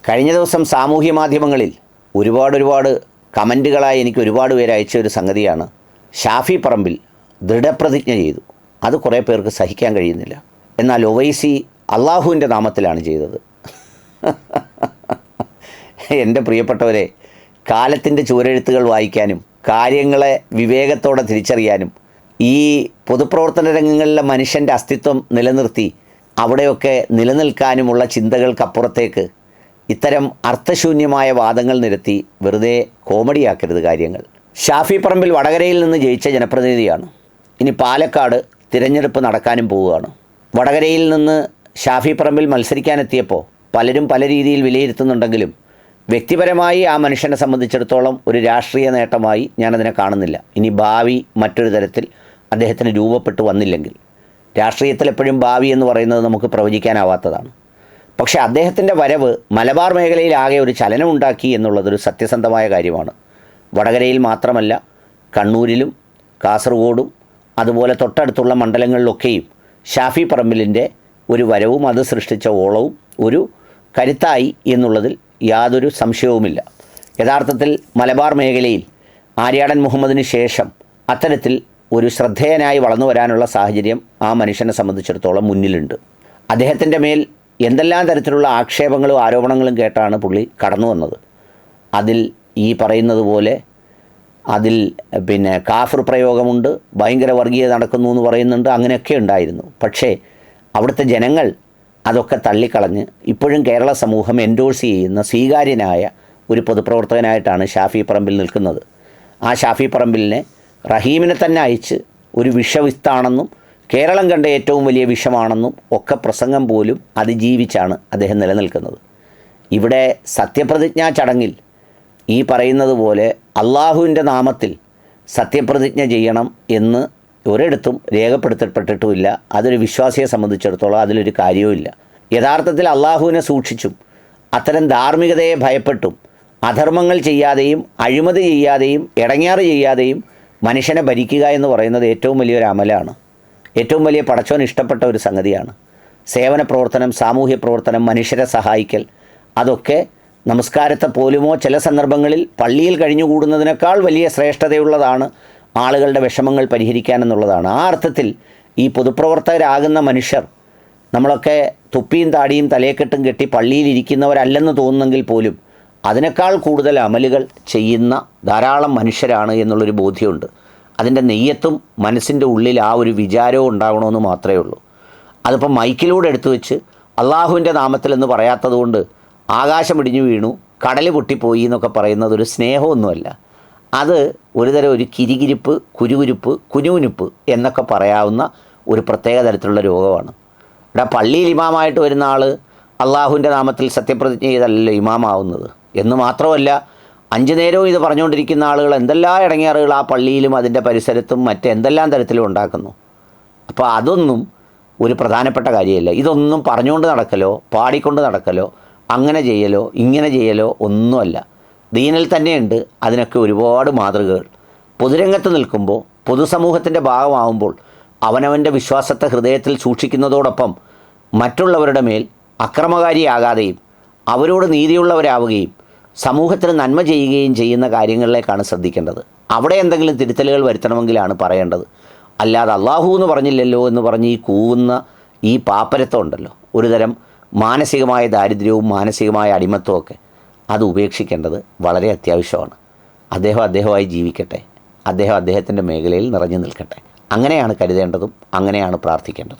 കഴിഞ്ഞ ദിവസം സാമൂഹ്യ മാധ്യമങ്ങളിൽ ഒരുപാട് കമൻറ്റുകളായി എനിക്ക് ഒരുപാട് പേര് അയച്ച ഒരു സംഗതിയാണ്, ഷാഫി പറമ്പിൽ ദൃഢപ്രതിജ്ഞ ചെയ്തു. അത് കുറേ പേർക്ക് സഹിക്കാൻ കഴിയുന്നില്ല. എന്നാൽ ഒവൈസി അള്ളാഹുവിൻ്റെ നാമത്തിലാണ് ചെയ്തത്. എൻ്റെ പ്രിയപ്പെട്ടവരെ, കാലത്തിൻ്റെ ചുവരെഴുത്തുകൾ വായിക്കാനും കാര്യങ്ങളെ വിവേകത്തോടെ തിരിച്ചറിയാനും ഈ പൊതുപ്രവർത്തന രംഗങ്ങളിലെ മനുഷ്യൻ്റെ അസ്തിത്വം നിലനിർത്തി അവിടെയൊക്കെ നിലനിൽക്കാനുമുള്ള ചിന്തകൾക്കപ്പുറത്തേക്ക് ഇത്തരം അർത്ഥശൂന്യമായ വാദങ്ങൾ നിരത്തി വെറുതെ കോമഡിയാക്കരുത് കാര്യങ്ങൾ. ഷാഫി പറമ്പിൽ വടകരയിൽ നിന്ന് ജയിച്ച ജനപ്രതിനിധിയാണ്. ഇനി പാലക്കാട് തിരഞ്ഞെടുപ്പ് നടക്കാനും പോവുകയാണ്. വടകരയിൽ നിന്ന് ഷാഫി പറമ്പിൽ മത്സരിക്കാനെത്തിയപ്പോൾ പലരും പല രീതിയിൽ വിലയിരുത്തുന്നുണ്ടെങ്കിലും വ്യക്തിപരമായി ആ മനുഷ്യനെ സംബന്ധിച്ചിടത്തോളം ഒരു രാഷ്ട്രീയ നേട്ടമായി ഞാനതിനെ കാണുന്നില്ല. ഇനി ഭാവി മറ്റൊരു തരത്തിൽ അദ്ദേഹത്തിന് രൂപപ്പെട്ടു വന്നില്ലെങ്കിൽ, രാഷ്ട്രീയത്തിൽ എപ്പോഴും ഭാവി എന്ന് പറയുന്നത് നമുക്ക് പ്രവചിക്കാനാവാത്തതാണ്. പക്ഷേ അദ്ദേഹത്തിൻ്റെ വരവ് മലബാർ മേഖലയിൽ ആകെ ഒരു ചലനമുണ്ടാക്കി എന്നുള്ളതൊരു സത്യസന്ധമായ കാര്യമാണ്. വടകരയിൽ മാത്രമല്ല, കണ്ണൂരിലും കാസർഗോഡും അതുപോലെ തൊട്ടടുത്തുള്ള മണ്ഡലങ്ങളിലൊക്കെയും ഷാഫി പറമ്പിലിൻ്റെ ഒരു വരവും അത് സൃഷ്ടിച്ച ഓളവും ഒരു കരുത്തായി എന്നുള്ളതിൽ യാതൊരു സംശയവുമില്ല. യഥാർത്ഥത്തിൽ മലബാർ മേഖലയിൽ ആര്യാടൻ മുഹമ്മദിന് ശേഷം അത്തരത്തിൽ ഒരു ശ്രദ്ധേയനായി വളർന്നു വരാനുള്ള സാഹചര്യം ആ മനുഷ്യനെ സംബന്ധിച്ചിടത്തോളം മുന്നിലുണ്ട്. അദ്ദേഹത്തിൻ്റെ മേൽ എന്തെല്ലാം തരത്തിലുള്ള ആക്ഷേപങ്ങളും ആരോപണങ്ങളും കേട്ടാണ് പുള്ളി കടന്നു വന്നത്. അതിൽ ഈ പറയുന്നത് പോലെ അതിൽ കാഫിർ പ്രയോഗമുണ്ട്, ഭയങ്കര വർഗീയത നടക്കുന്നു എന്ന് പറയുന്നുണ്ട്, അങ്ങനെയൊക്കെ ഉണ്ടായിരുന്നു. പക്ഷേ അവിടുത്തെ ജനങ്ങൾ അതൊക്കെ തള്ളിക്കളഞ്ഞ് ഇപ്പോഴും കേരള സമൂഹം എൻഡോഴ്സ് ചെയ്യുന്ന സ്വീകാര്യനായ ഒരു പൊതുപ്രവർത്തകനായിട്ടാണ് ഷാഫി പറമ്പിൽ നിൽക്കുന്നത്. ആ ഷാഫി പറമ്പിലിനെ റഹീമിനെ തന്നെ അയച്ച് ഒരു വിഷവിത്താണെന്നും കേരളം കണ്ട ഏറ്റവും വലിയ വിഷമാണെന്നും ഒക്കെ പ്രസംഗം പോലും അതിജീവിച്ചാണ് അദ്ദേഹം നിലനിൽക്കുന്നത്. ഇവിടെ സത്യപ്രതിജ്ഞാ ചടങ്ങിൽ ഈ പറയുന്നത് പോലെ അള്ളാഹുവിൻ്റെ നാമത്തിൽ സത്യപ്രതിജ്ഞ ചെയ്യണം എന്ന് ഒരിടത്തും രേഖപ്പെടുത്തപ്പെട്ടിട്ടുമില്ല. അതൊരു വിശ്വാസിയെ സംബന്ധിച്ചിടത്തോളം അതിലൊരു കാര്യവുമില്ല. യഥാർത്ഥത്തിൽ അള്ളാഹുവിനെ സൂക്ഷിച്ചും അത്തരം ധാർമ്മികതയെ ഭയപ്പെട്ടും അധർമ്മങ്ങൾ ചെയ്യാതെയും അഴിമതി ചെയ്യാതെയും ഇടങ്ങേറ് ചെയ്യാതെയും മനുഷ്യനെ ഭരിക്കുക എന്ന് പറയുന്നത് ഏറ്റവും വലിയൊരു അമലാണ്. ഏറ്റവും വലിയ പടച്ചോൻ ഇഷ്ടപ്പെട്ട ഒരു സംഗതിയാണ്. സേവന പ്രവർത്തനം, സാമൂഹ്യ പ്രവർത്തനം, മനുഷ്യരെ സഹായിക്കൽ, അതൊക്കെ നമസ്കാരത്തെ പോലുമോ ചില സന്ദർഭങ്ങളിൽ പള്ളിയിൽ കഴിഞ്ഞുകൂടുന്നതിനേക്കാൾ വലിയ ശ്രേഷ്ഠതയുള്ളതാണ് ആളുകളുടെ വിഷമങ്ങൾ പരിഹരിക്കാനെന്നുള്ളതാണ്. ആ അർത്ഥത്തിൽ ഈ പൊതുപ്രവർത്തകരാകുന്ന മനുഷ്യർ നമ്മളൊക്കെ തുപ്പിയും താടിയും തലയെക്കെട്ടും കെട്ടി പള്ളിയിലിരിക്കുന്നവരല്ലെന്ന് തോന്നുന്നെങ്കിൽ പോലും അതിനേക്കാൾ കൂടുതൽ അമലുകൾ ചെയ്യുന്ന ധാരാളം മനുഷ്യരാണ് എന്നുള്ളൊരു ബോധ്യമുണ്ട്. അതിൻ്റെ നെയ്യത്തും മനസ്സിൻ്റെ ഉള്ളിൽ ആ ഒരു വിചാരവും ഉണ്ടാകണമെന്ന് മാത്രമേ ഉള്ളൂ. അതിപ്പോൾ മൈക്കിലൂടെ എടുത്തു വെച്ച് അള്ളാഹുവിൻ്റെ നാമത്തിലെന്ന് പറയാത്തത് കൊണ്ട് ആകാശം ഇടിഞ്ഞു വീണു, കടൽ പൊട്ടിപ്പോയി എന്നൊക്കെ പറയുന്നത് ഒരു സ്നേഹമൊന്നുമല്ല. അത് ഒരുതരം ഒരു കിരികിരിപ്പ്, കുരുകുരുപ്പ്, കുനുകുനുപ്പ് എന്നൊക്കെ പറയാവുന്ന ഒരു പ്രത്യേക തരത്തിലുള്ള രോഗമാണ്. ഇവിടെ പള്ളിയിൽ ഇമാമായിട്ട് വരുന്ന ആൾ അള്ളാഹുവിൻ്റെ നാമത്തിൽ സത്യപ്രതിജ്ഞ ചെയ്തല്ലല്ലോ ഇമാമാവുന്നത് എന്ന് മാത്രമല്ല, 5 നേരവും ഇത് പറഞ്ഞുകൊണ്ടിരിക്കുന്ന ആളുകൾ എന്തെല്ലാം ഇടങ്ങേറുകൾ ആ പള്ളിയിലും അതിൻ്റെ പരിസരത്തും മറ്റെന്തെല്ലാം തരത്തിലും ഉണ്ടാക്കുന്നു. അപ്പോൾ അതൊന്നും ഒരു പ്രധാനപ്പെട്ട കാര്യമല്ല. ഇതൊന്നും പറഞ്ഞുകൊണ്ട് നടക്കലോ പാടിക്കൊണ്ട് നടക്കലോ അങ്ങനെ ചെയ്യലോ ഇങ്ങനെ ചെയ്യലോ ഒന്നുമല്ല. ദീനിൽ തന്നെയുണ്ട് അതിനൊക്കെ ഒരുപാട് മാതൃകകൾ. പൊതുരംഗത്ത് നിൽക്കുമ്പോൾ, പൊതുസമൂഹത്തിൻ്റെ ഭാഗമാകുമ്പോൾ അവനവൻ്റെ വിശ്വാസത്തെ ഹൃദയത്തിൽ സൂക്ഷിക്കുന്നതോടൊപ്പം മറ്റുള്ളവരുടെ മേൽ അക്രമകാരിയാകാതെയും അവരോട് നീതിയുള്ളവരാവുകയും സമൂഹത്തിന് നന്മ ചെയ്യുകയും ചെയ്യുന്ന കാര്യങ്ങളിലേക്കാണ് ശ്രദ്ധിക്കേണ്ടത്. അവിടെ എന്തെങ്കിലും തിരുത്തലുകൾ വരുത്തണമെങ്കിലാണ് പറയേണ്ടത്. അല്ലാതെ അള്ളാഹു എന്ന് പറഞ്ഞില്ലല്ലോ എന്ന് പറഞ്ഞ് ഈ കൂവുന്ന ഈ പാപ്പരത്വം ഉണ്ടല്ലോ, ഒരുതരം മാനസികമായ ദാരിദ്ര്യവും മാനസികമായ അടിമത്വവും ഒക്കെ, അത് ഉപേക്ഷിക്കേണ്ടത് വളരെ അത്യാവശ്യമാണ്. അദ്ദേഹമായി ജീവിക്കട്ടെ, അദ്ദേഹത്തിൻ്റെ മേഖലയിൽ നിറഞ്ഞു നിൽക്കട്ടെ. അങ്ങനെയാണ് കരുതേണ്ടതും അങ്ങനെയാണ് പ്രാർത്ഥിക്കേണ്ടതും.